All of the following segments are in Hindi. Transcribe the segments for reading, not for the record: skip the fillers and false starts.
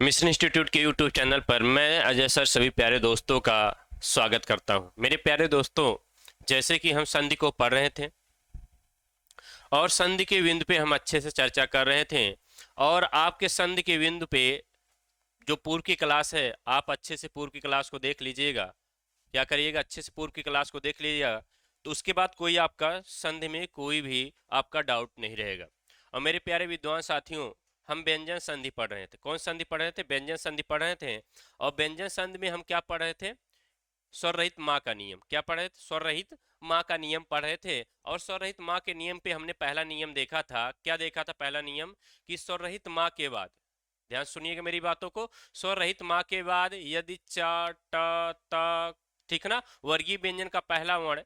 मिशन इंस्टीट्यूट के यूट्यूब चैनल पर मैं अजय सर सभी प्यारे दोस्तों का स्वागत करता हूं। मेरे प्यारे दोस्तों, जैसे कि हम संधि को पढ़ रहे थे और संधि के बिंदु पे हम अच्छे से चर्चा कर रहे थे, और आपके संधि के बिंदु पे जो पूर्व की क्लास है, आप अच्छे से पूर्व की क्लास को देख लीजिएगा। क्या करिएगा, अच्छे से पूर्व की क्लास को देख लीजिएगा, तो उसके बाद कोई आपका संधि में कोई भी आपका डाउट नहीं रहेगा। और मेरे प्यारे विद्वान साथियों, हम व्यंजन संधि पढ़ रहे थे। कौन संधि पढ़ रहे थे? व्यंजन संधि पढ़ रहे थे। और व्यंजन संधि में हम क्या पढ़ रहे थे? स्वर रहित माँ का नियम। क्या पढ़ रहे थे? स्वर रहित माँ का नियम पढ़ रहे थे। और स्वर रहित माँ के नियम पे हमने पहला नियम देखा था। क्या देखा था? पहला नियम कि स्वर रहित माँ के बाद, ध्यान सुनिएगा मेरी बातों को, स्वर रहित माँ के बाद यदि च ट त, ठीक ना, वर्गीय व्यंजन का पहला वर्ण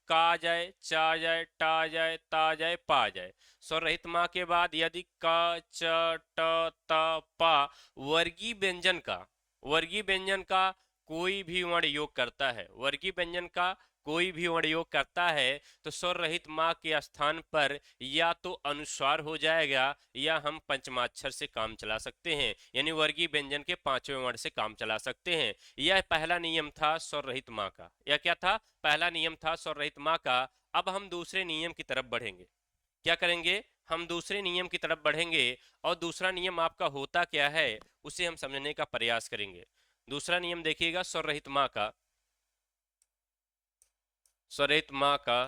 का आ जाए, चा आ जाए, टा आ जाए, ता आ जाए, पा आ जाए, स्वर रहित माँ के बाद यदि क च ट त पा वर्गीय व्यंजन का कोई भी वर्ण योग करता है, वर्गीय व्यंजन का कोई भी वर्ण योग करता है, तो स्वर रहित माँ के स्थान पर या तो अनुस्वार हो जाएगा या हम पंचमाक्षर से काम चला सकते हैं, यानी वर्गीय व्यंजन के पांचवें वर्ण से काम चला सकते हैं। यह पहला नियम था स्वर रहित माँ का। यह क्या था? पहला नियम था स्वर रहित माँ का। अब हम दूसरे नियम की तरफ बढ़ेंगे। क्या करेंगे? हम दूसरे नियम की तरफ बढ़ेंगे। और दूसरा नियम आपका होता क्या है, उसे हम समझने का प्रयास करेंगे। दूसरा नियम देखिएगा, स्वर रहित माँ का, स्वर रहित माँ का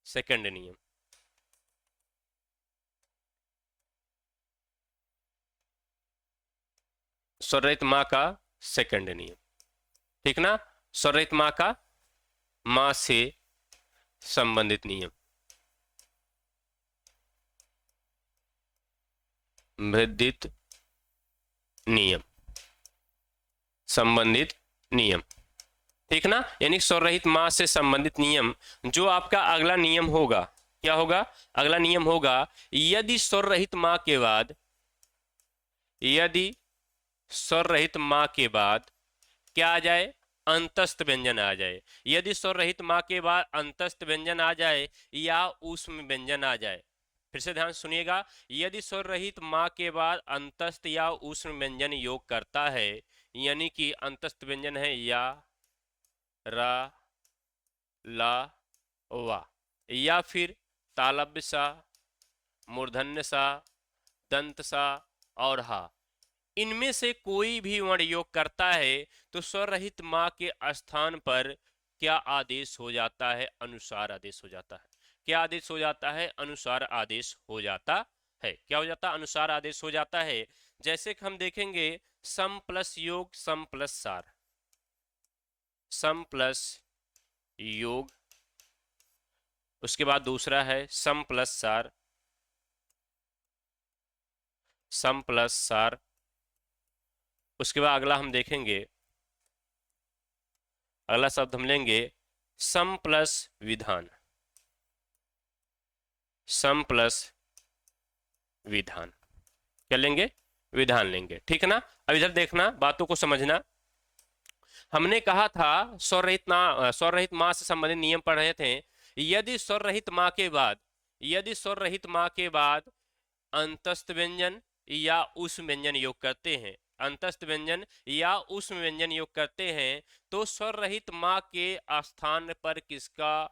सेकंड नियम। स्वर रहित माँ का सेकंड नियम, ठीक ना। स्वर रहित माँ का माँ से संबंधित नियम, भेदित नियम, संबंधित नियम, ठीक ना। यानी स्वर रहित माँ से संबंधित नियम। जो आपका अगला नियम होगा, क्या होगा? अगला नियम होगा, यदि स्वर रहित माँ के बाद, यदि स्वर रहित माँ के बाद क्या आ जाए? अंतस्थ व्यंजन आ जाए। यदि स्वर रहित माँ के बाद अंतस्थ व्यंजन आ जाए या ऊष्म व्यंजन आ जाए, फिर से ध्यान सुनिएगा, यदि स्वर रहित माँ के बाद अंतस्थ या ऊष्म व्यंजन योग करता है, यानी कि अंतस्थ व्यंजन है या, रा, ला, वा, या फिर तालव्य सा, मूर्धन्य सा, दंत सा और हा, इनमें से कोई भी वर्ण योग करता है, तो स्वर रहित माँ के स्थान पर क्या आदेश हो जाता है? अनुसार आदेश हो जाता है। क्या आदेश हो जाता है? अनुसार आदेश हो जाता है। क्या हो जाता है? अनुसार आदेश हो जाता है। जैसे कि हम देखेंगे, सम प्लस योग, सम प्लस सार, सम प्लस योग, उसके बाद दूसरा है सम प्लस सार, सम प्लस सार, उसके बाद अगला हम देखेंगे, अगला शब्द हम लेंगे सम प्लस विधान, सम प्लस विधान। क्या लेंगे? विधान लेंगे, ठीक है ना। अब इधर देखना, बातों को समझना। हमने कहा था स्वर रहित माँ से संबंधित नियम पढ़ रहे थे। यदि स्वर रहित माँ के बाद, यदि स्वर रहित माँ के बाद अंतस्थ व्यंजन या ऊष्म व्यंजन योग करते हैं, अंतस्थ व्यंजन या ऊष्म व्यंजन योग करते हैं, तो स्वर रहित माँ के स्थान पर किसका,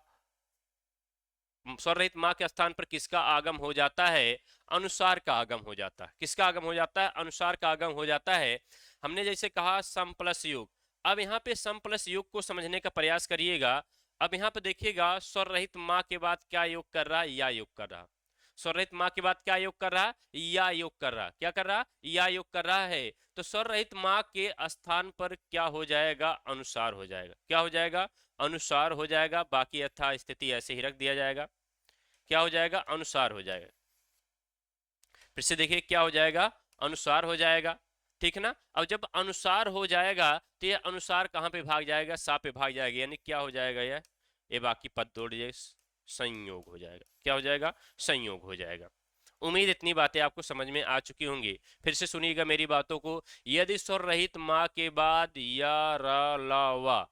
स्वर रहित माँ के स्थान पर किसका आगम हो जाता है? अनुसार का आगम हो जाता है। किसका आगम हो जाता है? अनुसार का आगम हो जाता है। हमने जैसे कहा सम प्लस योग। अब यहाँ पे सम प्लस योग को समझने का प्रयास करिएगा। अब यहाँ पे देखिएगा, स्वर रहित माँ के बाद क्या योग कर रहा है? या योग कर रहा। स्वर रहित माँ के बाद क्या योग कर रहा? या योग कर रहा। क्या कर रहा? या योग कर रहा है। तो स्वर रहित माँ के स्थान पर क्या हो जाएगा? अनुसार हो जाएगा। क्या हो जाएगा? अनुसार हो जाएगा। बाकी यथा स्थिति ऐसे ही रख दिया जाएगा। क्या हो जाएगा? अनुसार हो जाएगा। फिर से देखिए, क्या हो जाएगा? अनुसार हो जाएगा, ठीक है ना। अब जब अनुसार हो जाएगा, तो यह अनुसार कहाँ पे भाग जाएगा? सा पे भाग जाएगा, यानी क्या हो जाएगा? यह ये बाकी पद तोड़ जाए, संयोग हो जाएगा। क्या हो जाएगा? संयोग हो जाएगा। उम्मीद इतनी बातें आपको समझ में आ चुकी होंगी। फिर से सुनिएगा मेरी बातों को। यदि स्वर रहित माँ के बाद या, रा, ला, वा,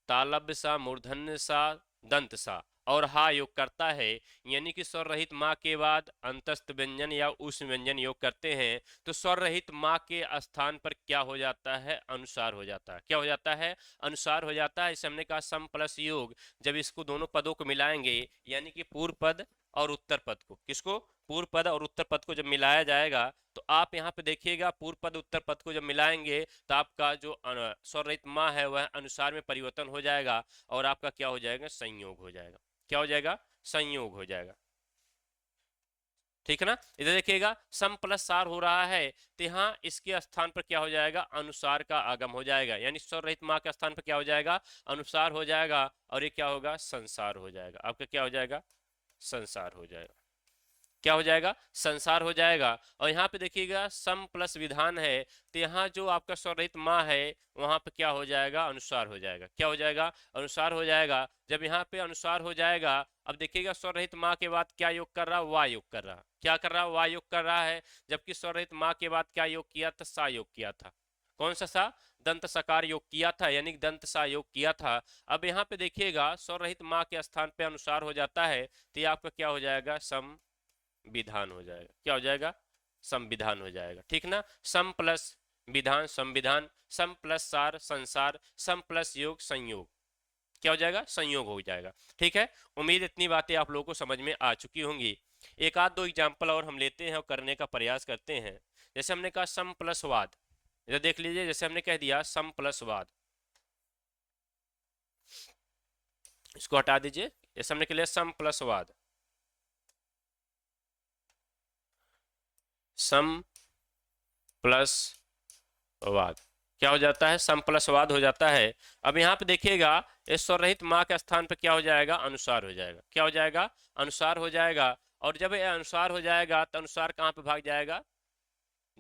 तालव्य सा, मूर्धन्य सा, दंत सा और हा योग करता है, यानी कि स्वर रहित माँ के बाद अंतस्थ व्यंजन या उष्ण व्यंजन योग करते हैं, तो स्वर रहित माँ के स्थान पर क्या हो जाता है? अनुसार हो जाता है। क्या हो जाता है? अनुसार हो जाता है। इसे हमने कहा सम प्लस योग। जब इसको दोनों पदों को मिलाएंगे, यानी कि पूर्व पद और उत्तर पद को, किसको? पूर्व पद और उत्तर पद को जब मिलाया जाएगा, तो आप यहाँ पे देखिएगा, पूर्व पद उत्तर पद को जब मिलाएंगे तो आपका जो स्वर रहित माँ है वह अनुसार में परिवर्तन हो जाएगा और आपका क्या हो जाएगा? संयोग हो जाएगा। क्या हो जाएगा? संयोग हो जाएगा। ठीक है ना? इधर देखिएगा सम प्लस सार हो रहा है, तो यहाँ इसके स्थान पर क्या हो जाएगा? अनुसार का आगम हो जाएगा, यानी स्वर रहित माँ के स्थान पर क्या हो जाएगा? अनुसार हो जाएगा, और ये क्या होगा? संसार हो जाएगा। आपका क्या हो जाएगा? संसार हो जाएगा। क्या हो जाएगा? संसार हो जाएगा। और यहाँ पे देखिएगा सम प्लस विधान है, तो यहाँ जो आपका स्वर रहित माँ है वहां पे क्या हो जाएगा? अनुसार हो जाएगा। क्या हो जाएगा? अनुसार हो जाएगा। जब यहाँ पे अनुसार हो जाएगा, अब देखिएगा स्वर रहित माँ के बाद क्या योग कर रहा? वा योग कर रहा। क्या कर रहा? वा योग कर रहा है। जबकि स्वर रहित माँ के बाद क्या योग किया था? सा योग किया था। कौन सा सा? दंत सकार योग किया था, यानी दंत सा योग किया था। अब यहाँ पे देखिएगा स्वर रहित माँ के स्थान पे अनुसार हो जाता है, तो ये आपका क्या हो जाएगा? सम विधान हो जाएगा। क्या हो जाएगा? संविधान हो जाएगा। ठीक ना? सम प्लस विधान संविधान, सम प्लस सार संसार, सम प्लस योग संयोग। क्या हो जाएगा? संयोग हो जाएगा। ठीक है, उम्मीद इतनी बातें आप लोगों को समझ में आ चुकी होंगी। एक आध दो एग्जाम्पल और हम लेते हैं और करने का प्रयास करते हैं। जैसे हमने कहा सम प्लस वाद, इधर देख लीजिए, जैसे हमने कह दिया सम प्लस वाद, इसको हटा दीजिए। जैसे हमने कह लिया सम प्लस वाद, सम प्लस वाद क्या हो जाता है? सम प्लस वाद हो जाता है। अब यहाँ पे देखिएगा इस स्वर रहित माँ के स्थान पे क्या हो जाएगा? अनुसार हो जाएगा। क्या हो जाएगा? अनुसार हो जाएगा। और जब यह अनुसार हो जाएगा तो अनुसार कहाँ पे भाग जाएगा?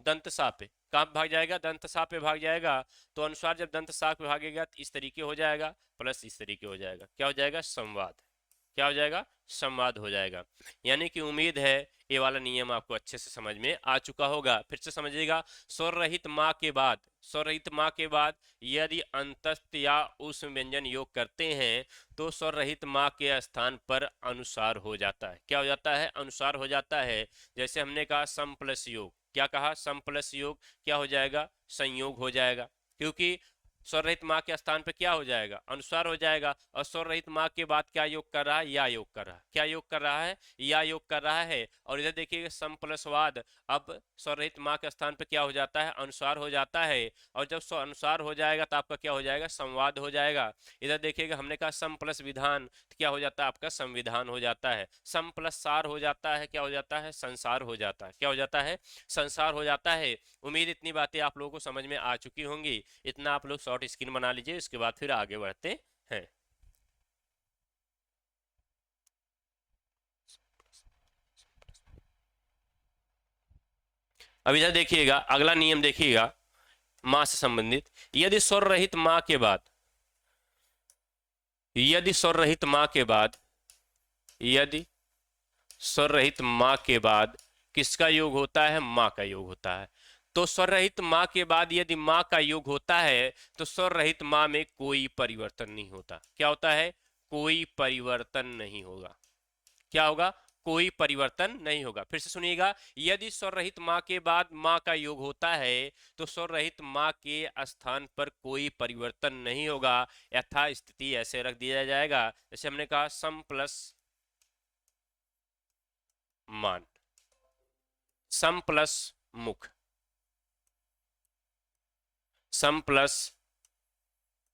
दंत सा पे। कहाँ पे भाग जाएगा? दंत सा पे भाग जाएगा। तो अनुसार जब दंत सा पे भागेगा तो इस तरीके हो जाएगा, प्लस इस तरीके हो जाएगा। क्या हो जाएगा? संवाद। क्या हो जाएगा? संवाद हो जाएगा। यानी कि उम्मीद है ये वाला नियम आपको अच्छे से समझ में आ चुका होगा। फिर से समझिएगा, स्वर रहित माँ के बाद, स्वर रहित माँ के बाद यदि अंतस्थ या उष्ण व्यंजन योग करते हैं तो स्वर रहित माँ के स्थान पर अनुसार हो जाता है। क्या हो जाता है? अनुसार हो जाता है। जैसे हमने कहा सम प्लस योग, क्या कहा? सम प्लस योग क्या हो जाएगा? संयोग हो जाएगा, क्योंकि स्वर रहित माँ के स्थान पे क्या हो जाएगा? अनुसार हो जाएगा। और स्वर रहित माँ के बाद क्या योग कर रहा है? या योग कर रहा है। क्या योग कर रहा है? या योग कर रहा है। और इधर देखिएगा सम प्लस वाद, अब स्वर रहित माँ के स्थान पे क्या हो जाता है? अनुसार हो जाता है। और जब अनुसार हो जाएगा तो आपका क्या हो जाएगा? संवाद हो जाएगा। इधर देखिएगा हमने कहा सम प्लस विधान, तो क्या हो जाता है? आपका संविधान हो जाता है। सम प्लस सार हो जाता है, क्या हो जाता है? संसार हो जाता है। क्या हो जाता है? संसार हो जाता है। उम्मीद इतनी बातें आप लोगों को समझ में आ चुकी होंगी। इतना आप लोग शॉर्ट स्क्रीन बना लीजिए, इसके बाद फिर आगे बढ़ते हैं। अब इधर देखिएगा, अगला नियम देखिएगा मां से संबंधित। यदि स्वर रहित मां के बाद, यदि स्वर रहित मां के बाद, यदि स्वर रहित मां के बाद किसका योग होता है? मां का योग होता है। तो स्वर रहित मां के बाद यदि मां का योग होता है तो स्वर रहित मां में कोई परिवर्तन नहीं होता। क्या होता है? कोई परिवर्तन नहीं होगा। क्या होगा? कोई परिवर्तन नहीं होगा। फिर से सुनिएगा, यदि स्वर रहित मां के बाद मां का योग होता है तो स्वर रहित मां के स्थान पर कोई परिवर्तन नहीं होगा, यथा स्थिति ऐसे रख दिया जाएगा। जैसे हमने कहा सम प्लस मान, सम प्लस मुख, सम प्लस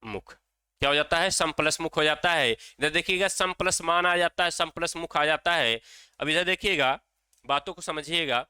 मुख। क्या हो जाता है? सम प्लस मुख हो जाता है। इधर देखिएगा सम प्लस मान आ जाता है, सम प्लस मुख आ जाता है। अब इधर देखिएगा, बातों को समझिएगा।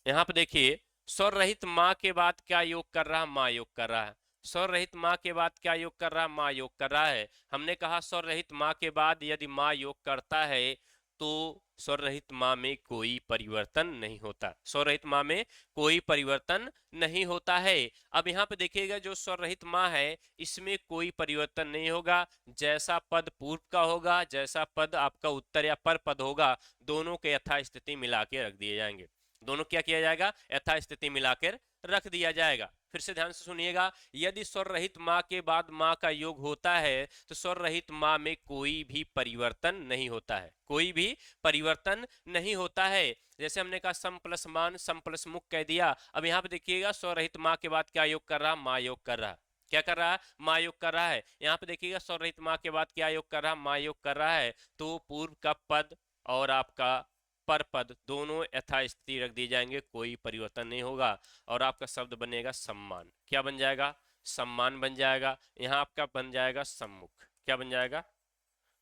यहाँ पे देखिए, स्वर रहित माँ के बाद क्या योग कर रहा है? माँ योग कर रहा है। स्वर रहित माँ के बाद क्या योग कर रहा है? माँ योग कर रहा है। हमने कहा स्वर रहित माँ के बाद यदि माँ योग करता है तो स्वर रहित माँ में कोई परिवर्तन नहीं होता। स्वर रहित माँ में कोई परिवर्तन नहीं होता है। अब यहाँ पे देखिएगा, जो स्वर रहित माँ है इसमें कोई परिवर्तन नहीं होगा। जैसा पद पूर्व का होगा, जैसा पद आपका उत्तर या पर पद होगा, दोनों के यथास्थिति मिला के रख दिए जाएंगे। दोनों क्या किया जाएगा? यथास्थिति मिलाकर रख दिया जाएगा। फिर से ध्यान से सुनिएगा, यदि स्वर रहित माँ के बाद माँ का योग होता है तो स्वर रहित माँ में कोई भी परिवर्तन नहीं होता है, कोई भी परिवर्तन नहीं होता है। जैसे हमने कहा सम प्लस मान, सम प्लस मुख कह दिया। अब यहाँ पे देखिएगा स्वर रहित माँ के बाद क्या योग कर रहा, माँ योग कर रहा। क्या कर रहा है, माँ योग कर रहा है। यहाँ पे देखिएगा स्वर रहित माँ के बाद क्या योग कर रहा, माँ योग कर रहा है। तो पूर्व का पद और आपका पर पद दोनों यथास्थिति रख दिए जाएंगे, कोई परिवर्तन नहीं होगा और आपका शब्द बनेगा सम्मान। क्या बन जाएगा, सम्मान बन जाएगा। यहाँ आपका बन जाएगा सम्मुख। क्या बन जाएगा,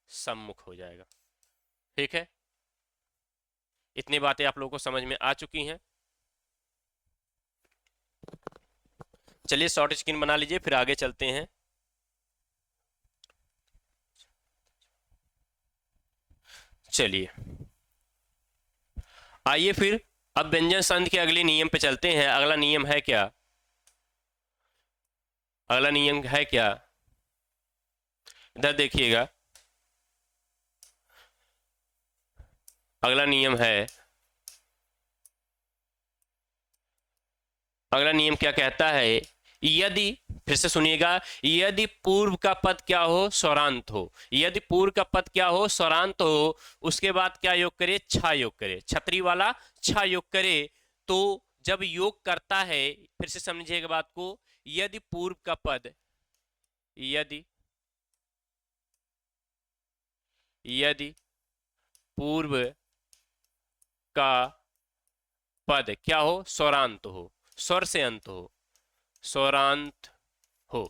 सम्मुख हो जाएगा। ठीक है, इतनी बातें आप लोगों को समझ में आ चुकी हैं। चलिए शॉर्ट स्क्रीन बना लीजिए, फिर आगे चलते हैं। चलिए आइए फिर अब व्यंजन संध के अगले नियम पे चलते हैं। अगला नियम है क्या, अगला नियम है क्या, इधर देखिएगा। अगला नियम है, अगला नियम क्या कहता है, यदि, फिर से सुनिएगा, यदि पूर्व का पद क्या हो, स्वरांत हो। यदि पूर्व का पद क्या हो, स्वरांत हो, उसके बाद क्या योग करे, छा योग करे, छतरी वाला छा योग करे। तो जब योग करता है, फिर से समझिएगा बात को, यदि पूर्व का पद, यदि पूर्व का पद क्या हो, स्वरांत हो, स्वर से अंत हो, स्वरांत हो।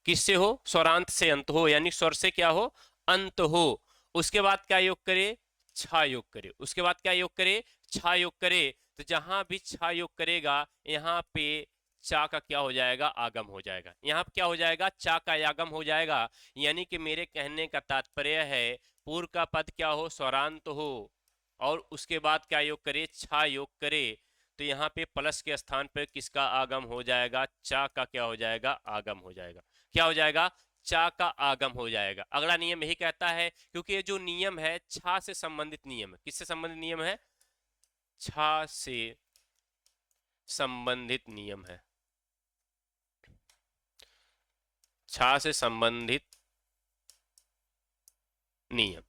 किससे हो, स्वरांत से अंत हो, यानी स्वर से क्या हो, अंत हो। उसके बाद क्या योग करे, छा योग करे। उसके बाद क्या योग करे, छा योग करे। तो जहां भी छा योग करेगा यहाँ पे चा का क्या हो जाएगा, आगम हो जाएगा। यहाँ पे क्या हो जाएगा, चा का आगम हो जाएगा। यानी कि मेरे कहने का तात्पर्य है, पूर्व का पद क्या हो, स्वरांत हो और उसके बाद क्या योग करे, छा योग करे। तो यहाँ पे प्लस के स्थान पे किसका आगम हो जाएगा, चा का क्या हो जाएगा, आगम हो जाएगा। क्या हो जाएगा, चा का आगम हो जाएगा। अगला नियम यही कहता है, क्योंकि ये जो नियम है छा से संबंधित नियम है। किससे संबंधित नियम है, छा से संबंधित नियम है, छा से संबंधित नियम,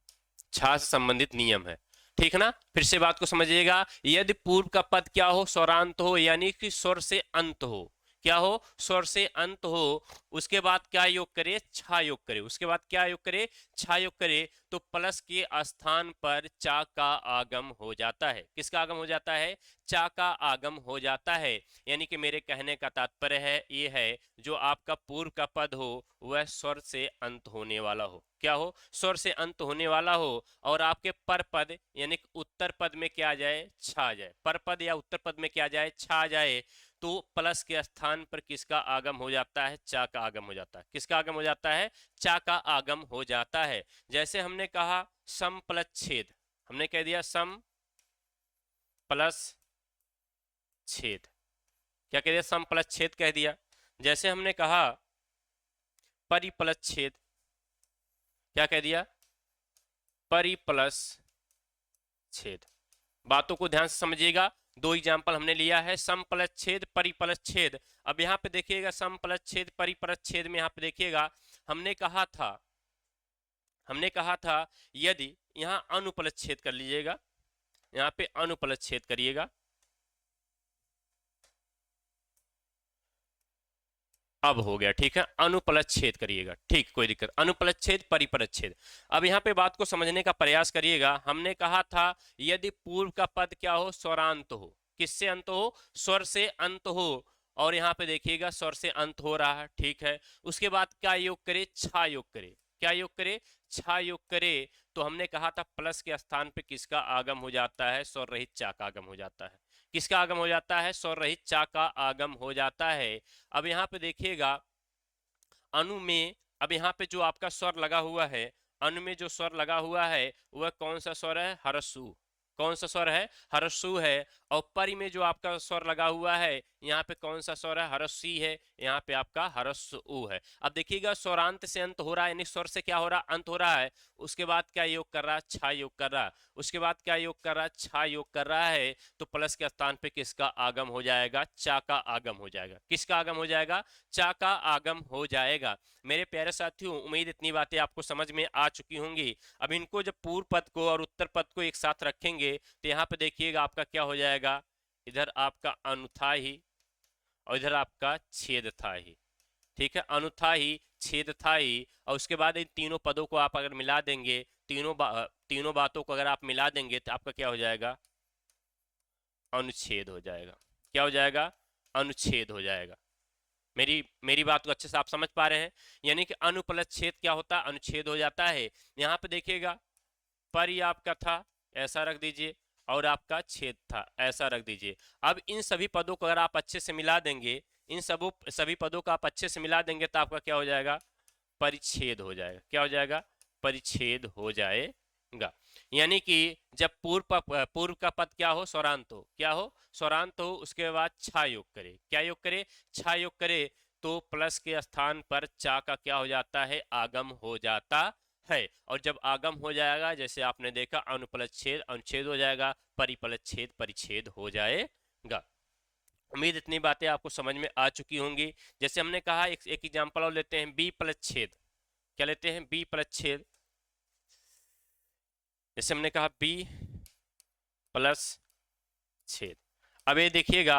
छा से संबंधित नियम है। ठीक है ना, फिर से बात को समझिएगा, यदि पूर्व का पद क्या हो, स्वरांत हो, यानी कि स्वर से अंत हो। क्या हो, स्वर से अंत हो। उसके बाद क्या योग करे, छा योग करे। उसके बाद क्या योग करे, छा योग करे। तो प्लस के स्थान पर चा का आगम हो जाता है। किसका आगम हो जाता है, चा का आगम हो जाता है। यानी कि मेरे कहने का तात्पर्य है ये है, जो आपका पूर्व का पद हो वह स्वर से अंत होने वाला हो। क्या हो, स्वर से अंत होने वाला हो। और आपके पर पद यानी उत्तर पद में क्या आ जाए, छा जाए। पर पद या उत्तर पद में क्या आ जाए, छा जाए। तो प्लस के स्थान पर किसका आगम हो जाता है, चा का आगम हो जाता है। किसका आगम हो जाता है, चा का आगम हो जाता है। जैसे हमने कहा सम प्लस छेद, हमने कह दिया सम प्लस छेद। क्या कह दिया, सम प्लस छेद कह दिया। जैसे हमने कहा परि प्लस छेद, क्या कह दिया, परि प्लस छेद। बातों को ध्यान से समझिएगा, दो एग्जाम्पल हमने लिया है, सम प्लस छेद, परि प्लस छेद। अब यहाँ पे देखिएगा सम प्लस छेद, परि प्लस छेद में यहाँ पे देखिएगा हमने कहा था यदि, यहाँ अनुप्लस छेद कर लीजिएगा, यहाँ पे अनुप्लस छेद करिएगा। अब हो गया, ठीक है, अनुप्लस छेद करिएगा, ठीक, कोई दिक्कत, अनुप्लस छेद, परिपलस छेद। अब यहाँ पे बात को समझने का प्रयास करिएगा। हमने कहा था यदि पूर्व का पद क्या हो, स्वरांत हो। किससे अंत हो, स्वर से अंत हो। और यहाँ पे देखिएगा स्वर से अंत हो रहा है, ठीक है। उसके बाद क्या योग करे, छा योग करे। क्या योग करे, छा योग करे। तो हमने कहा था प्लस के स्थान पे किसका आगम हो जाता है, स्वर रहित चा का आगम हो जाता है। किसका आगम हो जाता है, स्वर रहित चा का आगम हो जाता है। अब यहाँ पे देखिएगा अनु में, अब यहाँ पे जो आपका स्वर लगा हुआ है, अनु में जो स्वर लगा हुआ है वह कौन सा स्वर है, हरसु। कौन सा स्वर है? ह्रस्व है। और परि में जो आपका स्वर लगा हुआ है यहाँ पे कौन सा स्वर है? ह्रस्व है, यहाँ पे आपका ह्रस्व उ है। अब देखिएगा स्वरांत से अंत हो रहा है, यानी स्वर से क्या हो रहा है? अंत हो रहा है। उसके बाद क्या योग कर रहा है? छा योग कर रहा है। उसके बाद क्या योग कर रहा है? छा योग कर रहा है। तो प्लस के स्थान पे किसका आगम हो जाएगा? चा का आगम हो जाएगा। किसका आगम हो जाएगा? चा का आगम हो जाएगा। मेरे प्यारे साथियों, उम्मीद इतनी बातें आपको समझ में आ चुकी होंगी। अब इनको जब पूर्व पद को और उत्तर पद को एक साथ रखेंगे तो यहाँ पे देखिएगा आपका क्या हो जाएगा? इधर आपका अनुथा ही और इधर आपका छेद था ही। ठीक है, अनुथा ही, छेद था ही, और उसके बाद इन तीनों पदों को आप अगर मिला देंगे, तीनों बातों को अगर आप मिला देंगे तो आपका क्या हो जाएगा? अनुच्छेद हो जाएगा। क्या हो जाएगा? अनुच्छेद हो जाएगा। मेरी मेरी बात को अच्छे से आप समझ पा रहे हैं? यानी कि अनु प्लस छेद क्या होता है? अनुच्छेद हो जाता है। यहाँ पे देखिएगा पर ही आपका था, ऐसा रख दीजिए, और आपका छेद था, ऐसा रख दीजिए। अब इन सभी पदों को अगर आप अच्छे से मिला देंगे, इन सभी पदों को आप अच्छे से मिला देंगे तो आपका क्या हो जाएगा? परिच्छेद हो जाएगा। क्या हो जाएगा? परिच्छेद हो जाएगा। यानी कि जब पूर्व का पद क्या हो? स्वरांत हो। क्या हो? स्वरांत हो। उसके बाद छा योग करे। क्या योग करे? छा योग करे। तो प्लस के स्थान पर चा का क्या हो जाता है? आगम हो जाता है। और जब आगम हो जाएगा, जैसे आपने देखा, अनुप्लस छेद अनुच्छेद हो जाएगा, परिप्लस छेद परिच्छेद हो जाएगा। उम्मीद इतनी बातें आपको समझ में आ चुकी होंगी। जैसे हमने कहा, एक एग्जांपल और लेते हैं, बी प्लस छेद। क्या लेते हैं? बी प्लस छेद। जैसे हमने कहा बी प्लस छेद। अब ये देखिएगा,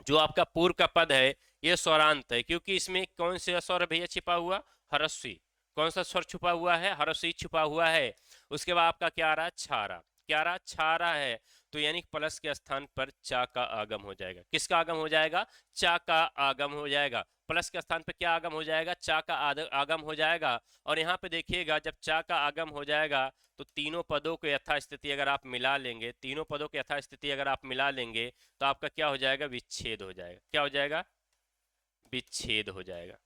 जो आपका पूर्व का पद है ये स्वरांत है, क्योंकि इसमें कौन सा स्वर भैया छिपा हुआ? ह्रस्वी। कौन सा स्वर छुपा हुआ है? ह्रस्वी छुपा हुआ है। उसके बाद आपका क्या आ रहा है? छारा। क्या आ रहा? छारा है। तो यानी प्लस के स्थान पर चा का आगम हो जाएगा। किसका आगम हो जाएगा? चा का आगम हो जाएगा। प्लस के स्थान पर क्या आगम हो जाएगा? चा का आगम हो जाएगा। और यहाँ पे देखिएगा, जब चा का आगम हो जाएगा तो तीनों पदों को यथास्थिति अगर आप मिला लेंगे, तीनों पदों की यथास्थिति अगर आप मिला लेंगे तो आपका क्या हो जाएगा? विच्छेद हो जाएगा। क्या हो जाएगा? विच्छेद हो जाएगा।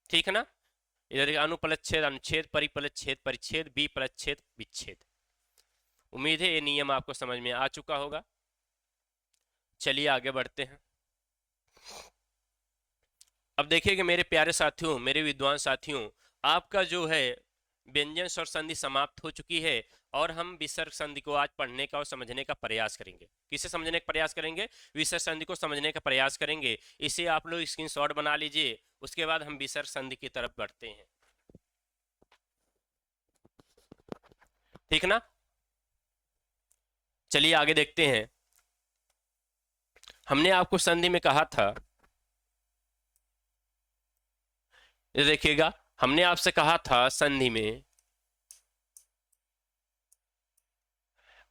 ठीक है ना? इधर अनुपलच्छेद अनुच्छेद, परिपलच्छेद परिच्छेद, बी पलच्छेद विच्छेद। उम्मीद है ये नियम आपको समझ में आ चुका होगा। चलिए आगे बढ़ते हैं। अब देखिएगा मेरे प्यारे साथियों, मेरे विद्वान साथियों, आपका जो है व्यंजन स्वर संधि समाप्त हो चुकी है और हम विसर्ग संधि को आज पढ़ने का और समझने का प्रयास करेंगे। किसे समझने का प्रयास करेंगे? विसर्ग संधि को समझने का प्रयास करेंगे। इसे आप लोग स्क्रीनशॉट बना लीजिए। उसके बाद हम विसर्ग संधि की तरफ बढ़ते हैं। ठीक ना? चलिए आगे देखते हैं। हमने आपको संधि में कहा था, ये देखिएगा, हमने आपसे कहा था संधि में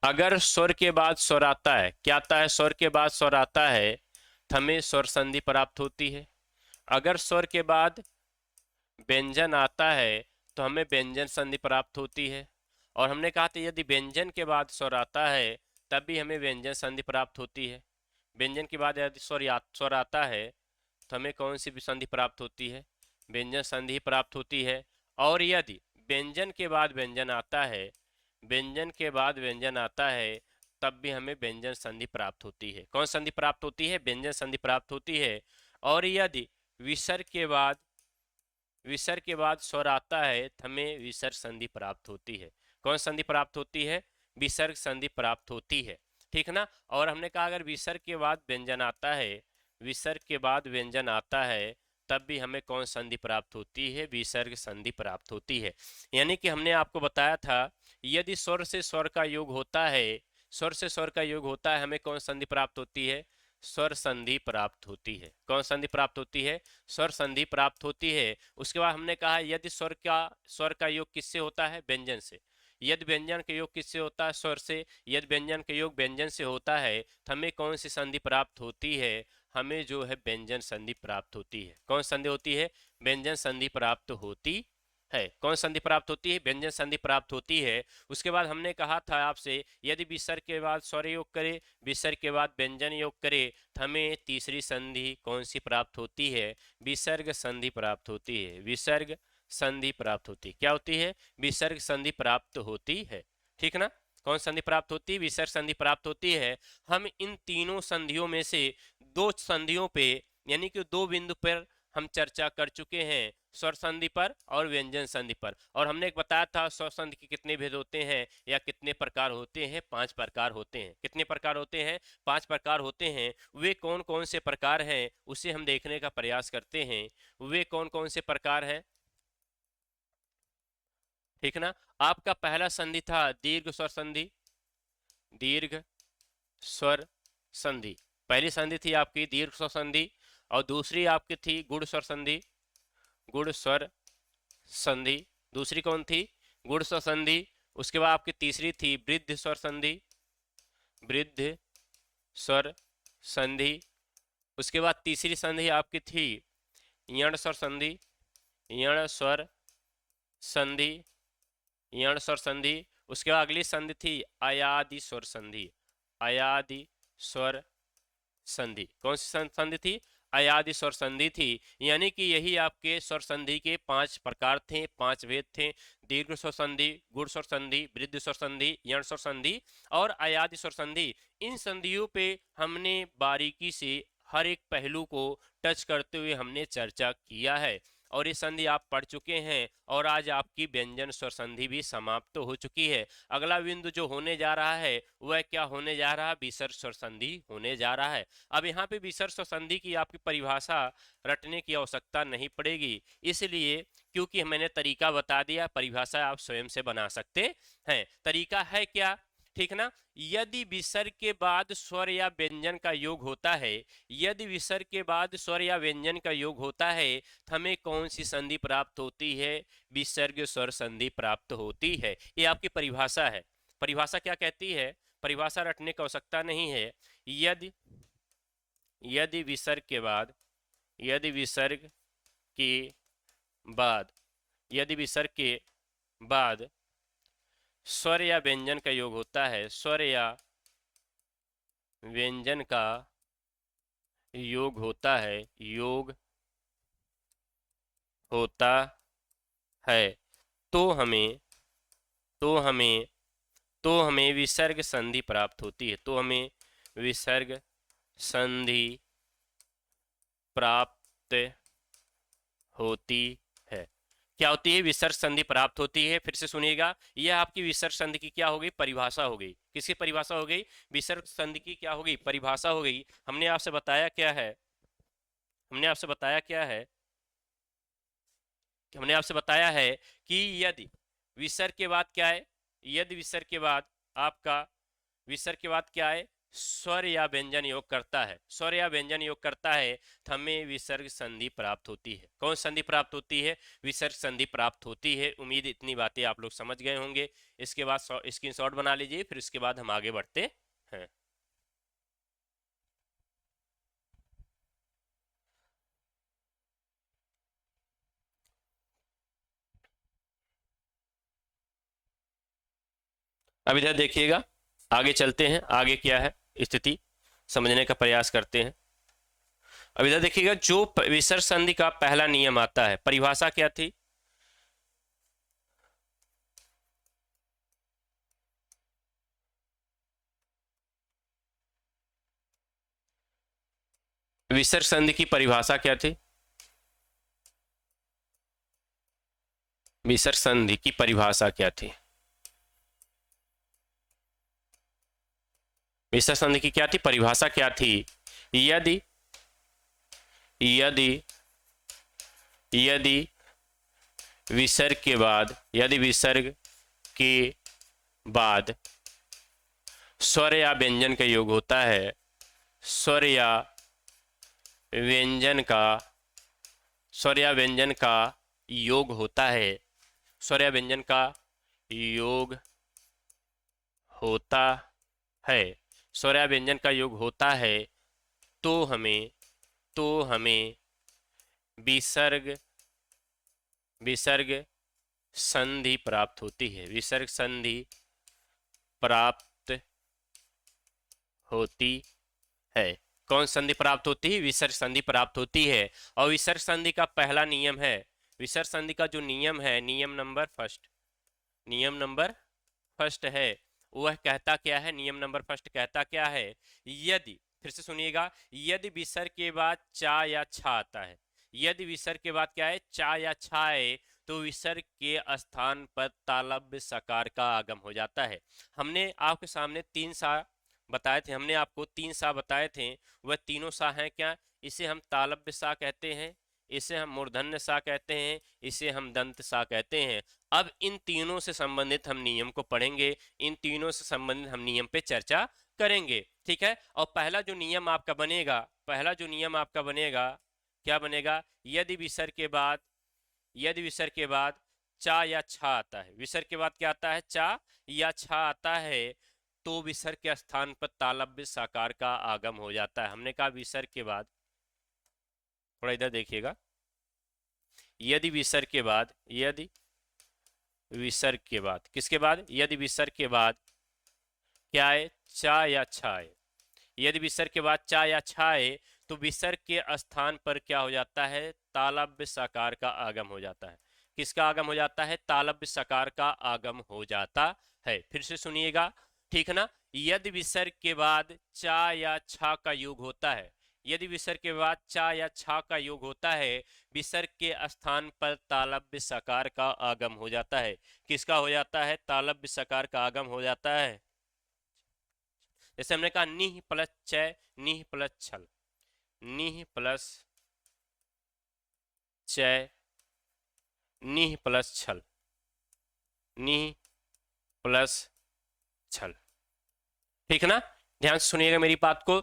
अगर स्वर के बाद स्वर आता है, क्या आता है? स्वर के बाद स्वर आता है तो हमें स्वर संधि प्राप्त होती है। अगर स्वर के बाद व्यंजन आता है तो हमें व्यंजन संधि प्राप्त होती है। और हमने कहा था यदि व्यंजन के बाद स्वर आता है तब भी हमें व्यंजन संधि प्राप्त होती है। व्यंजन के बाद यदि स्वर आता है तो हमें कौन सी संधि प्राप्त होती है? व्यंजन संधि प्राप्त होती है। और यदि व्यंजन के बाद व्यंजन आता है, व्यंजन के बाद व्यंजन आता है, तब भी हमें व्यंजन संधि प्राप्त होती है। कौन संधि प्राप्त होती है? व्यंजन संधि प्राप्त होती है। और यदि विसर्ग के बाद स्वर आता है तो हमें विसर्ग संधि प्राप्त होती है। कौन संधि प्राप्त होती है? विसर्ग संधि प्राप्त होती है। ठीक ना? और हमने कहा अगर विसर्ग के बाद व्यंजन आता है, विसर्ग के बाद व्यंजन आता है, तब भी हमें कौन संधि प्राप्त होती है? विसर्ग संधि प्राप्त होती है। यानी कि हमने आपको बताया था यदि स्वर से स्वर का योग होता है, स्वर से स्वर का योग होता है, हमें कौन संधि प्राप्त होती है? स्वर संधि प्राप्त होती है। कौन संधि प्राप्त होती है? स्वर संधि प्राप्त होती है। उसके बाद हमने कहा यदि स्वर का योग किससे होता है? व्यंजन से। यदि व्यंजन का योग किससे होता है? स्वर से। यदि व्यंजन का योग व्यंजन से होता है तो हमें कौन सी संधि प्राप्त होती है? हमें जो है व्यंजन संधि प्राप्त होती है। कौन संधि होती है? व्यंजन संधि प्राप्त होती है। कौन संधि प्राप्त होती है? व्यंजन संधि प्राप्त होती है। उसके बाद हमने कहा था आपसे यदि विसर्ग के बाद स्वर योग करे, विसर्ग के बाद व्यंजन योग करे तो हमें तीसरी संधि कौन सी प्राप्त होती है? विसर्ग संधि प्राप्त होती है। विसर्ग संधि प्राप्त होती है। क्या होती है? विसर्ग संधि प्राप्त होती है। ठीक ना? कौन संधि प्राप्त होती है? विसर्ग संधि प्राप्त होती है। हम इन तीनों संधियों में से दो संधियों पे यानी कि दो बिंदु पर हम चर्चा कर चुके हैं, स्वर संधि पर और व्यंजन संधि पर। और हमने एक बताया था स्वर संधि के कितने भेद होते हैं या कितने प्रकार होते हैं? 5 प्रकार होते हैं। कितने प्रकार होते हैं? 5 प्रकार होते हैं। वे कौन कौन से प्रकार हैं उसे हम देखने का प्रयास करते हैं। वे कौन कौन से प्रकार हैं? ठीक ना। आपका पहला संधि था दीर्घ स्वर संधि। दीर्घ स्वर संधि पहली संधि थी आपकी दीर्घ स्वर संधि, और दूसरी आपकी थी गुण स्वर संधि। गुण स्वर संधि दूसरी कौन थी? गुण स्वर संधि। उसके बाद आपकी तीसरी थी वृद्ध स्वर संधि। वृद्ध स्वर संधि। उसके बाद तीसरी संधि आपकी थी यण स्वर संधि। यण स्वर संधि। यण स्वर संधि। उसके बाद अगली संधि थी अयादि स्वर संधि। अयादि स्वर संधि। कौन सी संधि थी? अयादि स्वर संधि थी। यानी कि यही आपके स्वर संधि के 5 प्रकार थे, 5 भेद थे। दीर्घ स्वर संधि, गुण स्वर संधि, वृद्ध स्वर संधि, यण स्वर संधि और अयादि स्वर संधि। इन संधियों पे हमने बारीकी से हर एक पहलू को टच करते हुए हमने चर्चा किया है, और ये संधि आप पढ़ चुके हैं। और आज आपकी व्यंजन स्वर संधि भी समाप्त हो चुकी है। अगला बिंदु जो होने जा रहा है वह क्या होने जा रहा है? विसर्ग स्वर संधि होने जा रहा है। अब यहाँ पे विसर्ग स्वर संधि की आपकी परिभाषा रटने की आवश्यकता नहीं पड़ेगी, इसलिए क्योंकि मैंने तरीका बता दिया, परिभाषा आप स्वयं से बना सकते हैं। तरीका है क्या? ठीक ना। यदि विसर्ग के बाद स्वर या व्यंजन का योग होता है, यदि विसर्ग के बाद स्वर या व्यंजन का योग होता है, तो हमें कौन सी संधि प्राप्त होती है? विसर्ग स्वर संधि प्राप्त होती है। ये आपकी परिभाषा है। परिभाषा क्या कहती है? परिभाषा रटने की आवश्यकता नहीं है। यदि यदि विसर्ग के बाद यदि विसर्ग के बाद यदि विसर्ग के बाद स्वर या व्यंजन का योग होता है, स्वर या व्यंजन का योग होता है, योग होता है, तो हमें तो हमें तो हमें विसर्ग संधि प्राप्त होती है। तो हमें विसर्ग संधि प्राप्त होती है। क्या होती है? विसर्ग संधि प्राप्त होती है। फिर से सुनिएगा, यह आपकी विसर्ग संधि की क्या हो गई? परिभाषा हो गई। किसकी परिभाषा हो गई? विसर्ग संधि की क्या हो गई? परिभाषा हो गई। हमने आपसे बताया क्या है? हमने आपसे बताया क्या है? हमने आपसे बताया है कि यदि विसर्ग के बाद क्या है? यदि विसर्ग के बाद आपका विसर्ग के बाद क्या है? स्वर या व्यंजन योग करता है, स्वर या व्यंजन योग करता है, तो हमें विसर्ग संधि प्राप्त होती है। कौन संधि प्राप्त होती है? विसर्ग संधि प्राप्त होती है। उम्मीद इतनी बातें आप लोग समझ गए होंगे। इसके बाद स्क्रीनशॉट बना लीजिए, फिर इसके बाद हम आगे बढ़ते हैं। अब इधर देखिएगा, आगे चलते हैं। आगे क्या है स्थिति समझने का प्रयास करते हैं। अब इधर देखिएगा, जो विसर्ग संधि का पहला नियम आता है, परिभाषा क्या थी? विसर्ग संधि की परिभाषा क्या थी? विसर्ग संधि की परिभाषा क्या थी? विसर्ग संधि की क्या थी? परिभाषा क्या थी? यदि यदि यदि विसर्ग के बाद यदि विसर्ग के बाद स्वर या व्यंजन का योग होता है, स्वर या व्यंजन का स्वर या व्यंजन का योग होता है, स्वर या व्यंजन का योग होता है, स्वर या व्यंजन का योग होता है, तो हमें विसर्ग विसर्ग संधि प्राप्त होती है। विसर्ग संधि प्राप्त होती है। कौन संधि प्राप्त होती है? विसर्ग संधि प्राप्त होती है। और विसर्ग संधि का पहला नियम है, विसर्ग संधि का जो नियम है, नियम नंबर फर्स्ट है, वह कहता क्या है, नियम नंबर फर्स्ट कहता क्या है, यदि, फिर से सुनिएगा, यदि विसर्ग के बाद चा या छा आता है, यदि विसर्ग के बाद क्या है, चा या छा है, तो विसर्ग के स्थान पर तालव्य सकार का आगम हो जाता है। हमने आपके सामने 3 सा बताए थे, हमने आपको 3 सा बताए थे, वह तीनों सा हैं क्या, इसे हम तालव्य सा कहते हैं, इसे हम मूर्धन्य सा कहते हैं, इसे हम दंत सा कहते हैं। अब इन तीनों से संबंधित हम नियम को पढ़ेंगे, इन तीनों से संबंधित हम नियम पे चर्चा करेंगे, ठीक है। और पहला जो नियम आपका बनेगा, पहला जो नियम आपका बनेगा, क्या बनेगा, यदि विसर्ग के बाद, यदि विसर्ग के बाद चा या छा आता है, विसर्ग के बाद क्या आता है, चा या छा आता है, तो विसर्ग के स्थान पर तालव्य साकार का आगम हो जाता है। हमने कहा विसर्ग के बाद, थोड़ा इधर देखिएगा, यदि विसर्ग के बाद, यदि विसर्ग के बाद, किसके बाद, यदि विसर्ग के बाद क्या है, चा या छा है, यदि विसर्ग के बाद चा या छा है, तो विसर्ग के स्थान पर क्या हो जाता है, तालव्य सकार का आगम हो जाता है। किसका आगम हो जाता है, तालव्य सकार का आगम हो जाता है। फिर से सुनिएगा, ठीक ना, यदि विसर्ग के बाद चा या छा का योग होता है, यदि विसर्ग के बाद चा या छा का योग होता है, विसर्ग के स्थान पर तालव्य सकार का आगम हो जाता है। किसका हो जाता है, तालव्य सकार का आगम हो जाता है। जैसे हमने कहा निह प्लस चय, निह प्लस छल, निह प्लस चय, निह प्लस छल, निह प्लस छल, ठीक ना। ध्यान से सुनिएगा मेरी बात को।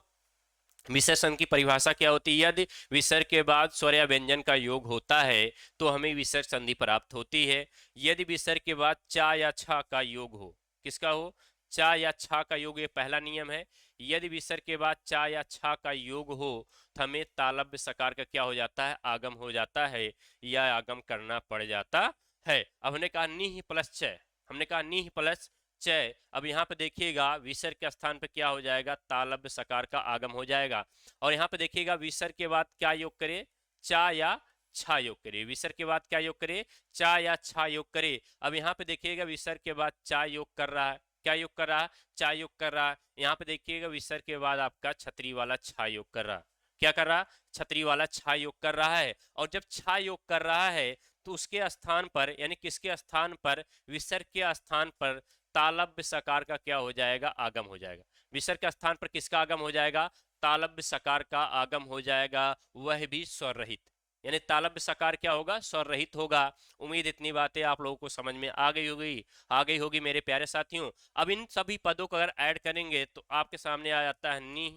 विशेषण की परिभाषा क्या होती है, यदि विसर्ग के बाद स्वर या व्यंजन का योग होता है तो हमें विसर्ग संधि प्राप्त होती है। यदि विसर्ग के बाद चा या छा का योग हो, किसका हो, चा या छा का योग, ये पहला नियम है। यदि विसर्ग के बाद चा या छा का योग हो तो हमें तालव्य सकार का क्या हो जाता है, आगम हो जाता है, या आगम करना पड़ जाता है। अब हमने कहा निह प्लस चय, हमने कहा निह प्लस चय। अब यहाँ पे देखिएगा विसर्ग के स्थान पे क्या हो जाएगा, तालव्य सकार का आगम हो जाएगा। और यहाँ पे देखिएगा विसर्ग के बाद क्या योग करे, चा या छा योग करे, विसर्ग के बाद क्या योग करे, चा या छा योग करे। अब यहाँ पे देखिएगा विसर्ग के बाद चा योग कर रहा है, क्या योग कर रहा है, चा योग कर रहा है। यहाँ पे देखिएगा विसर्ग के बाद आपका छतरी वाला छा योग कर रहा, क्या कर रहा, छतरी वाला छा योग कर रहा है। और जब छा योग कर रहा है तो उसके स्थान पर, यानी किसके स्थान पर, विसर्ग के स्थान पर तालव्य सकार का क्या हो जाएगा, आगम हो जाएगा। विसर्ग के स्थान पर किसका आगम हो जाएगा, तालव्य सकार का आगम हो जाएगा, वह भी स्वर रहित, यानी तालव्य सकार क्या होगा, स्वर रहित होगा। उम्मीद इतनी बातें आप लोगों को समझ में आ गई होगी मेरे प्यारे साथियों। अब इन सभी पदों को अगर ऐड करेंगे तो आपके सामने आ जाता है नी,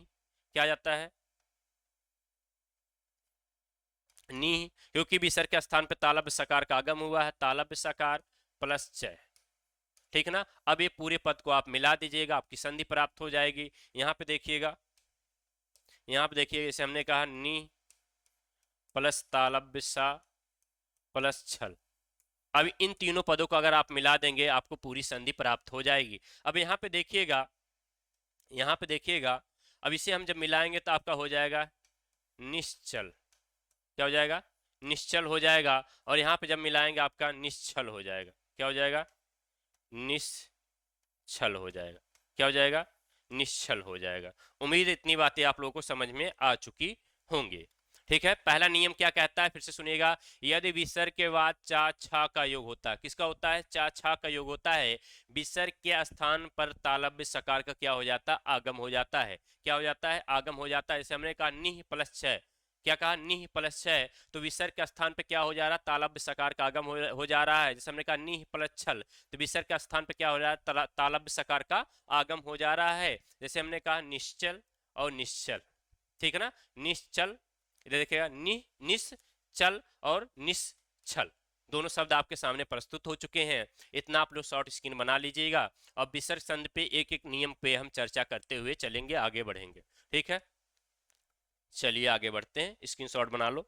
क्या आ जाता है, नी, क्योंकि विसर्ग के स्थान पर तालव्य सकार का आगम हुआ है, तालव्य सकार प्लस चय, ठीक ना। अब ये पूरे पद को आप मिला दीजिएगा, आपकी संधि प्राप्त हो जाएगी। यहाँ पे देखिएगा, यहाँ पे देखिए, जैसे हमने कहा नी प्लस तालव्य सा प्लस छल। अब इन तीनों पदों को अगर आप मिला देंगे आपको पूरी संधि प्राप्त हो जाएगी। अब यहाँ पे देखिएगा, यहाँ पे देखिएगा, अब इसे हम जब मिलाएंगे तो आपका हो जाएगा निश्चल, क्या हो जाएगा, निश्चल हो जाएगा। और यहाँ पे जब मिलाएंगे आपका निश्चल हो जाएगा, क्या हो जाएगा, निश्चल हो जाएगा, क्या हो जाएगा, निश्चल हो जाएगा। उम्मीद इतनी बातें आप लोगों को समझ में आ चुकी होंगी, ठीक है। पहला नियम क्या कहता है, फिर से सुनिएगा, यदि विसर्ग के बाद चा छा का योग होता है, किसका होता है, चा छा का योग होता है, विसर्ग के स्थान पर तालव्य सकार का क्या हो जाता है, आगम हो जाता है, क्या हो जाता है, आगम हो जाता है। जैसे हमने कहा निह प्लस छय, क्या कहा, निह प्लस छय, तो विसर्ग के स्थान पे क्या हो जा रहा है, तालव्य सकार का आगम हो जा रहा है। जैसे हमने कहा निह प्लस छल, तो विसर्ग के स्थान पे क्या हो रहा है, तालव्य सकार का आगम हो जा रहा है। जैसे हमने कहा निश्चल और निश्चल, ठीक है ना, निश्चल, इधर देखिएगा निश्चल और निश्चल, दोनों शब्द आपके सामने प्रस्तुत हो चुके हैं। इतना आप लोग शॉर्ट स्क्रीन बना लीजिएगा। अब विसर्ग संधि पे एक एक नियम पे हम चर्चा करते हुए चलेंगे, आगे बढ़ेंगे, ठीक है। चलिए आगे बढ़ते हैं, स्क्रीनशॉट बना लो।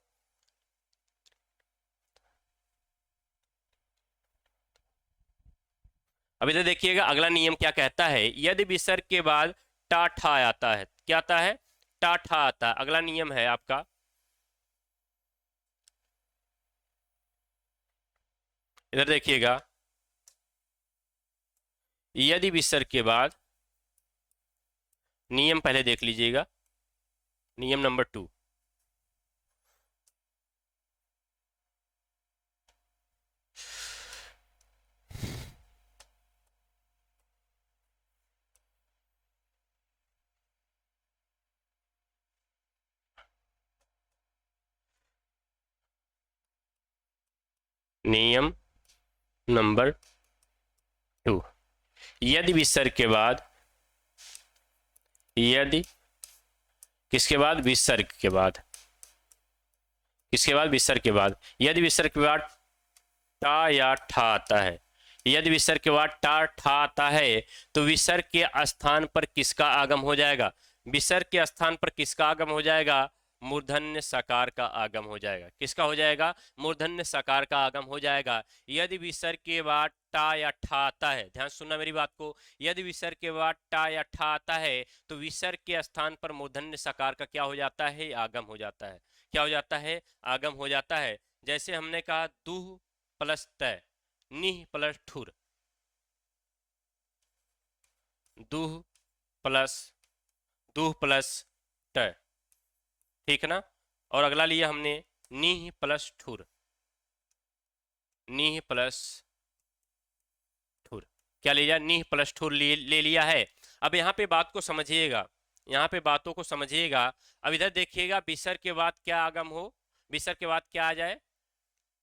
अब इधर देखिएगा अगला नियम क्या कहता है, यदि विसर्ग के बाद टा ठा आता है, क्या आता है, टा ठा आता है। अगला नियम है आपका, इधर देखिएगा, यदि विसर्ग के बाद, नियम पहले देख लीजिएगा, नियम नंबर 2, नियम नंबर 2, यदि विसर्ग के बाद, यदि किसके बाद, विसर्ग के बाद, किसके बाद, विसर्ग के बाद, यदि विसर्ग के बाद टा या ठा आता है, यदि विसर्ग के बाद टा ठा आता है, तो विसर्ग के स्थान पर किसका आगम हो जाएगा, विसर्ग के स्थान पर किसका आगम हो जाएगा, मूर्धन्य सकार का आगम हो जाएगा। किसका हो जाएगा, मूर्धन्य सकार का आगम हो जाएगा। यदि विसर्ग के बाद टा या ठा आता है, ध्यान सुनना मेरी बात को, यदि विसर्ग के बाद टा या ठा आता है, तो विसर्ग के स्थान पर मूर्धन्य सकार का क्या हो जाता है, आगम हो जाता है। क्या हो जाता है, आगम हो जाता है। जैसे हमने कहा दुह प्लस तय, निह प्लस ठुर, दुह प्लस, दुह प्लस तय, ठीक ना। और अगला लिया हमने निह प्लस ठुर, निह प्लस ठुर, क्या लिया, निह प्लस ठुर ले लिया है। अब यहाँ पे बात को समझिएगा, यहाँ पे बातों को समझिएगा। अब इधर देखिएगा, विसर्ग के बाद क्या आगम हो, विसर्ग के बाद क्या आ जाए,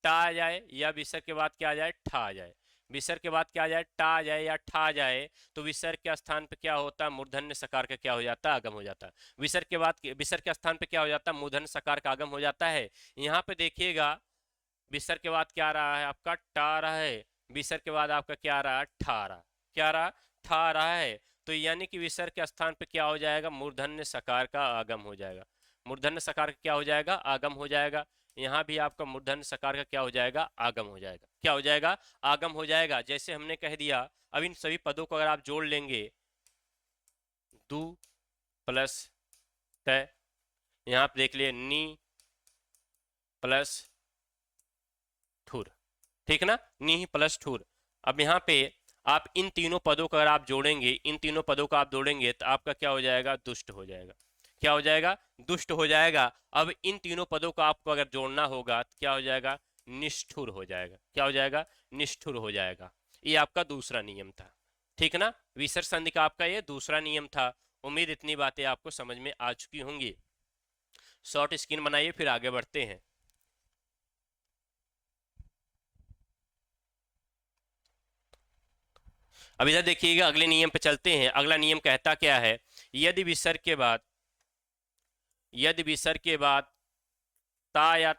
टा आ जाए, या विसर्ग के बाद क्या आ जाए, ठा आ जाए। विसर्ग के बाद क्या आ जाए, टा आ जाए या ठा आ जाए, तो विसर्ग के स्थान पे क्या होता है, मूर्धन्य सकार का क्या हो जाता है, आगम हो जाता है। विसर्ग के बाद, विसर्ग के स्थान पे क्या हो जाता है, मूर्धन्य सकार का आगम हो जाता है। यहाँ पे देखिएगा, विसर्ग के बाद क्या आ रहा है, आपका टा आ रहा है, विसर्ग के बाद आपका क्या आ रहा है, ठा आ रहा, क्या आ रहा, ठा आ रहा है। तो यानी कि विसर्ग के स्थान पे क्या हो जाएगा, मूर्धन्य सकार का आगम हो जाएगा। मूर्धन्य सकार का क्या हो जाएगा, आगम हो जाएगा। यहाँ भी आपका मूर्धन्य सकार का क्या हो जाएगा, आगम हो जाएगा। क्या हो जाएगा, आगम हो जाएगा। जैसे हमने कह दिया, अब इन सभी पदों को अगर आप जोड़ लेंगे, दू प्लस तय, यहाँ आप देख लिए नी प्लस ठुर, ठीक ना, नी प्लस ठुर। अब यहाँ पे आप इन तीनों पदों को अगर आप जोड़ेंगे, इन तीनों पदों को आप जोड़ेंगे, तो आपका क्या हो जाएगा, दुष्ट हो जाएगा। क्या हो जाएगा, दुष्ट हो जाएगा। अब इन तीनों पदों को आपको अगर जोड़ना होगा, तो क्या हो जाएगा, निष्ठुर हो जाएगा। क्या हो जाएगा, निष्ठुर हो जाएगा। ये आपका दूसरा नियम था, ठीक ना। विसर्ग संधि का आपका ये दूसरा नियम था। उम्मीद इतनी बातें आपको समझ में आ चुकी होंगी। शॉर्ट स्क्रीन बनाइए, फिर आगे बढ़ते हैं। अब इधर देखिएगा, अगले नियम पे चलते हैं। अगला नियम कहता क्या है, यदि विसर्ग के बाद, यदि विसर्ग के बाद ता या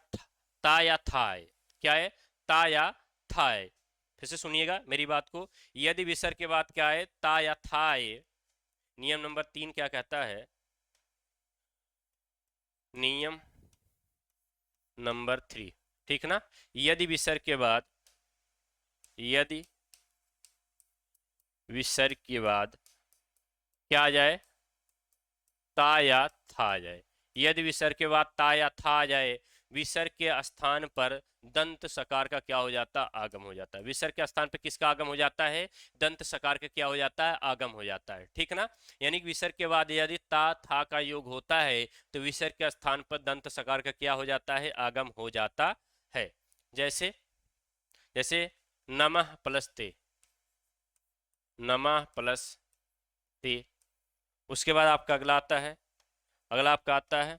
थाय, क्या है, ता या थाय, फिर से सुनिएगा मेरी बात को, यदि विसर्ग के बाद क्या है, ता या थाय, नियम नंबर 3 क्या कहता है, नियम नंबर 3, ठीक ना। यदि विसर्ग के बाद, यदि विसर्ग के बाद क्या आ जाए, ता या था आ जाए, यदि विसर्ग के बाद ता या था आ जाए, विसर्ग के स्थान पर दंत सकार का क्या हो जाता है, आगम हो जाता है। विसर्ग के स्थान पर किसका आगम हो जाता है, दंत सकार का क्या हो जाता है, आगम हो जाता है, ठीक ना। यानी कि विसर्ग के बाद यदि ता था का योग होता है, तो विसर्ग के स्थान पर दंत सकार का क्या हो जाता है, आगम हो जाता है। जैसे, जैसे नमः प्लस ते, नमः प्लस ते। उसके बाद आपका अगला आता है, अगला आपका आता है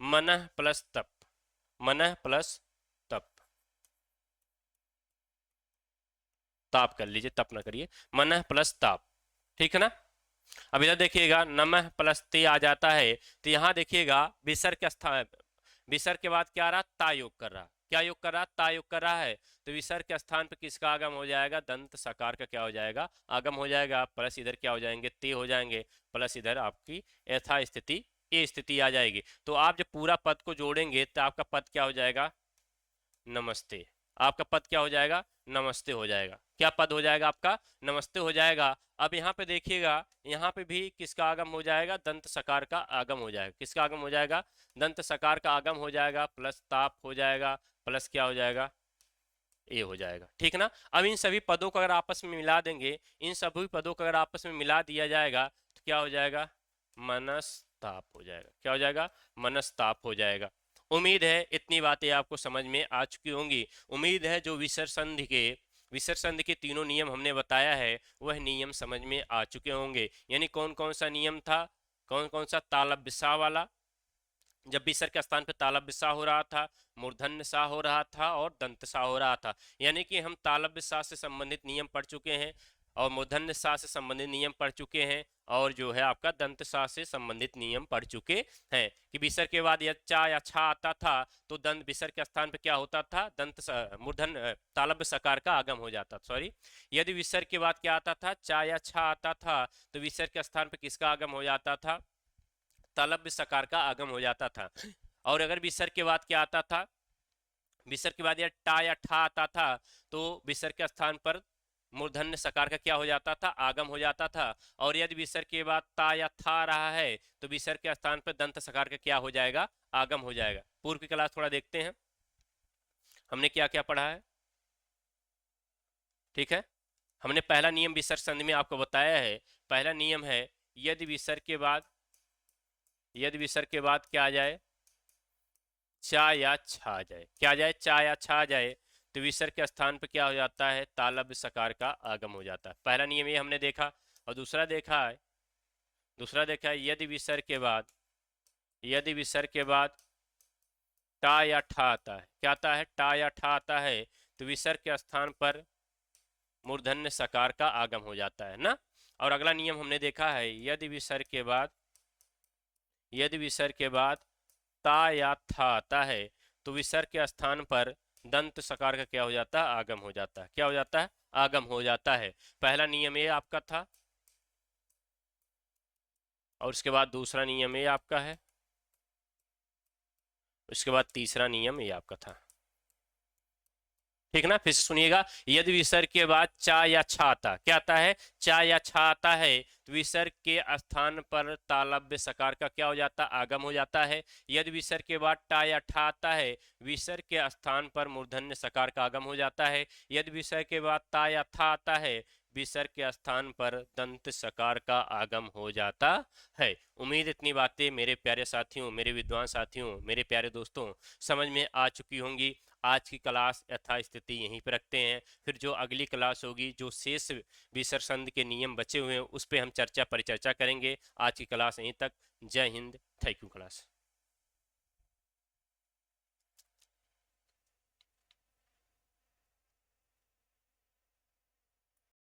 मनः प्लस तप, मनः प्लस तप, ताप कर लीजिए, तप ना करिए, मनः प्लस ताप, ठीक है ना। अब इधर देखिएगा, नमः प्लस ते आ जाता है, तो यहां देखिएगा विसर्ग के स्थान, विसर्ग के बाद क्या आ रहा, ता योग कर रहा, क्या योग कर रहा, ता योग कर रहा है। तो विसर्ग के स्थान पर किसका आगम हो जाएगा, दंत सकार का क्या हो जाएगा, आगम हो जाएगा। प्लस इधर क्या हो जाएंगे, ते हो जाएंगे, प्लस इधर आपकी यथा स्थिति ये स्थिति आ जाएगी। तो आप जब पूरा पद को जोड़ेंगे, तो आपका पद क्या हो जाएगा, नमस्ते। आपका पद क्या हो जाएगा, नमस्ते हो जाएगा। क्या पद हो जाएगा आपका, नमस्ते हो जाएगा। अब यहाँ पे देखिएगा, यहाँ पे भी किसका आगम हो जाएगा, दंत सकार का आगम हो जाएगा। किसका आगम हो जाएगा, दंत सकार का आगम हो जाएगा, प्लस ताप हो जाएगा, प्लस क्या हो जाएगा, ये हो जाएगा। ठीक ना। अब इन सभी पदों को अगर आपस में मिला देंगे, इन सभी पदों को अगर आपस में मिला दिया जाएगा तो क्या हो जाएगा, मनस्ताप हो जाएगा। क्या हो जाएगा, मनस्ताप हो जाएगा। उम्मीद है इतनी बातें आपको समझ में आ चुकी होंगी। उम्मीद है जो विसर्ग संधि के तीनों नियम हमने बताया है वह नियम समझ में आ चुके होंगे। यानी कौन कौन सा नियम था, कौन कौन सा, तालव्य सा वाला, जब विसर्ग के स्थान पर तालव्य सा हो रहा था, मूर्धन्य सा हो रहा था और दंत सा हो रहा था। यानी कि हम तालव्य सा से संबंधित नियम पढ़ चुके हैं और मूर्धन्य सा से संबंधित नियम पढ़ चुके हैं और जो है आपका दंत सा से संबंधित नियम पढ़ चुके हैं कि विसर्ग के बाद यदि चा या छा आता था तो दंत विसर्ग के स्थान पर क्या होता था, मूर्धन्य तालव्य सकार का आगम हो जाता, सॉरी, यदि विसर्ग के बाद क्या आता था, चा या छा आता था तो विसर्ग के स्थान पर किसका आगम हो जाता था, तालव्य सकार का आगम हो जाता था। और अगर विसर्ग के बाद क्या आता था, विसर्ग के बाद या टा या ठा आता था तो विसर्ग के स्थान पर मूर्धन्य सकार का क्या हो जाता था, आगम हो जाता था। और यदि विसर्ग के बाद ता या था रहा है तो विसर्ग के स्थान पर दंत सकार का क्या हो जाएगा, आगम हो जाएगा। पूर्व की क्लास थोड़ा देखते हैं हमने क्या क्या पढ़ा है। ठीक है, हमने पहला नियम विसर्ग संधि में आपको बताया है। पहला नियम है यदि विसर्ग के बाद क्या आ जाए, चा या छा जाए, क्या आ जाए, चा या छा जाए तो विसर्ग के स्थान पर क्या हो जाता है, तालव्य सकार का आगम हो जाता है। पहला नियम ये हमने देखा। और दूसरा देखा है यदि विसर्ग के बाद टा या ठा आता है, क्या आता है, टा या ठा आता है तो विसर्ग के स्थान पर मूर्धन्य सकार का आगम हो जाता है ना। और अगला नियम हमने देखा है यदि विसर्ग के बाद ता या था आता है तो विसर्ग के स्थान पर दंत सकार का क्या हो जाता है, आगम हो जाता है। क्या हो जाता है, आगम हो जाता है। पहला नियम ये आपका था और उसके बाद दूसरा नियम ये आपका है, उसके बाद तीसरा नियम ये आपका था। ठीक ना, फिर से सुनिएगा। यदि विसर्ग के बाद चा या छा आता, क्या आता है, चा या छा आता है तो विसर्ग के स्थान पर तालव्य सकार का क्या हो जाता है, आगम हो जाता है। यदि विसर्ग के बाद टा या ठा आता है विसर्ग के स्थान पर मूर्धन्य सकार का आगम हो जाता है। यदि विसर्ग के बाद ता या था आता है विसर्ग के स्थान पर दंत सकार का आगम हो जाता है। उम्मीद इतनी बातें मेरे प्यारे साथियों, मेरे विद्वान साथियों, मेरे प्यारे दोस्तों समझ में आ चुकी होंगी। आज की क्लास यथास्थिति यहीं पर रखते हैं। फिर जो अगली क्लास होगी, जो शेष विसर्ग संधि के नियम बचे हुए हैं उस पर हम परिचर्चा करेंगे। आज की क्लास यहीं तक। जय हिंद, थैंक यू क्लास।